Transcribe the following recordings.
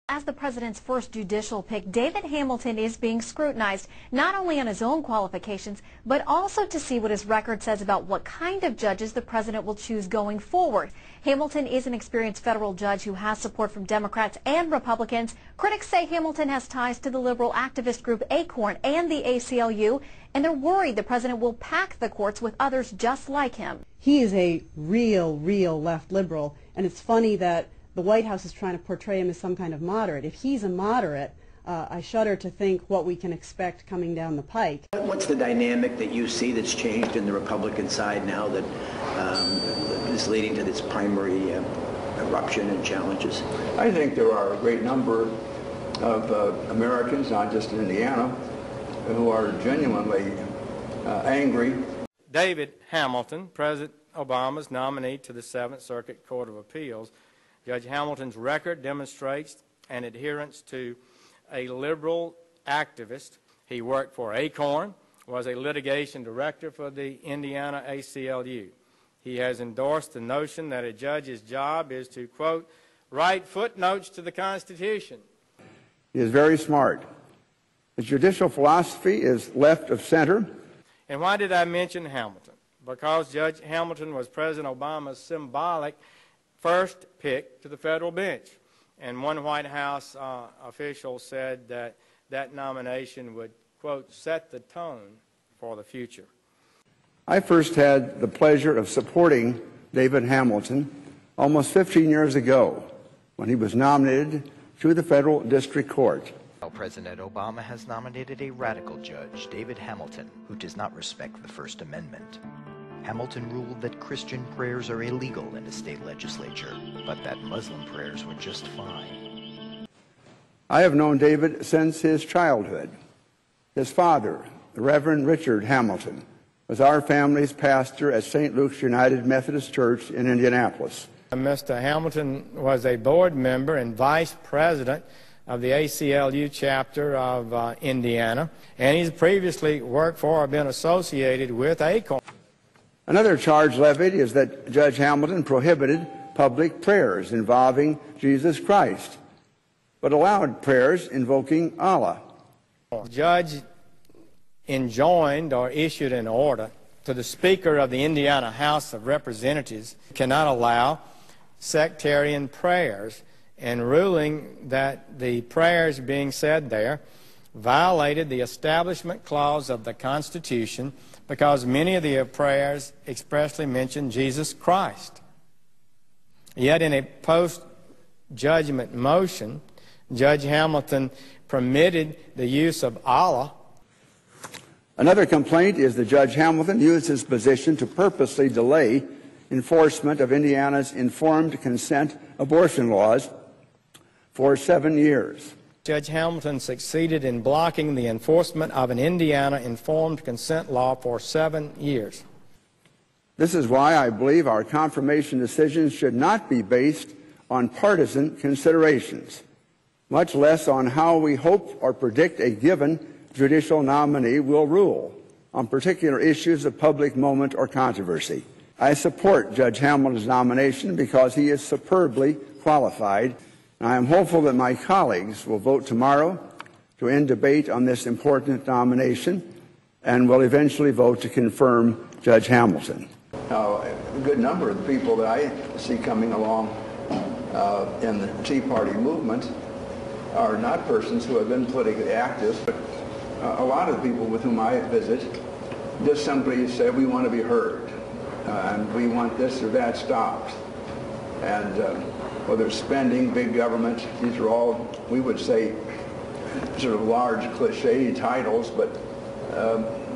As the president's first judicial pick, David Hamilton is being scrutinized not only on his own qualifications, but also to see what his record says about what kind of judges the president will choose going forward. Hamilton is an experienced federal judge who has support from Democrats and Republicans. Critics say Hamilton has ties to the liberal activist group Acorn and the ACLU, and they're worried the president will pack the courts with others just like him. He is a real left liberal, and it's funny that the White House is trying to portray him as some kind of moderate. If he's a moderate, I shudder to think what we can expect coming down the pike. What's the dynamic that you see that's changed in the Republican side now that is leading to this primary eruption and challenges? I think there are a great number of Americans, not just in Indiana, who are genuinely angry. David Hamilton, President Obama's nominee to the 7th Circuit Court of Appeals. Judge Hamilton's record demonstrates an adherence to a liberal activist. He worked for Acorn, was a litigation director for the Indiana ACLU. He has endorsed the notion that a judge's job is to, quote, write footnotes to the Constitution. He is very smart. His judicial philosophy is left of center. And why did I mention Hamilton? Because Judge Hamilton was President Obama's symbolic first pick to the federal bench. And one White House official said that that nomination would, quote, set the tone for the future. I first had the pleasure of supporting David Hamilton almost 15 years ago when he was nominated to the federal district court. President Obama has nominated a radical judge, David Hamilton, who does not respect the First Amendment. Hamilton ruled that Christian prayers are illegal in the state legislature, but that Muslim prayers were just fine. I have known David since his childhood. His father, the Reverend Richard Hamilton, was our family's pastor at St. Luke's United Methodist Church in Indianapolis. Mr. Hamilton was a board member and vice president of the ACLU chapter of Indiana, and he's previously worked for or been associated with Acorn. Another charge levied is that Judge Hamilton prohibited public prayers involving Jesus Christ, but allowed prayers invoking Allah. The judge enjoined or issued an order to the Speaker of the Indiana House of Representatives cannot allow sectarian prayers, and ruling that the prayers being said there violated the Establishment Clause of the Constitution because many of the prayers expressly mention Jesus Christ. Yet in a post-judgment motion, Judge Hamilton permitted the use of Allah. Another complaint is that Judge Hamilton used his position to purposely delay enforcement of Indiana's informed consent abortion laws for 7 years. Judge Hamilton succeeded in blocking the enforcement of an Indiana informed consent law for 7 years. This is why I believe our confirmation decisions should not be based on partisan considerations, much less on how we hope or predict a given judicial nominee will rule on particular issues of public moment or controversy. I support Judge Hamilton's nomination because he is superbly qualified. I am hopeful that my colleagues will vote tomorrow to end debate on this important nomination and will eventually vote to confirm Judge Hamilton. Now, a good number of the people that I see coming along in the Tea Party movement are not persons who have been politically active, but a lot of the people with whom I visit just simply say we want to be heard and we want this or that stopped. And whether it's spending, big government, these are all, we would say, sort of large cliche titles, but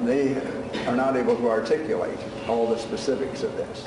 they are not able to articulate all the specifics of this.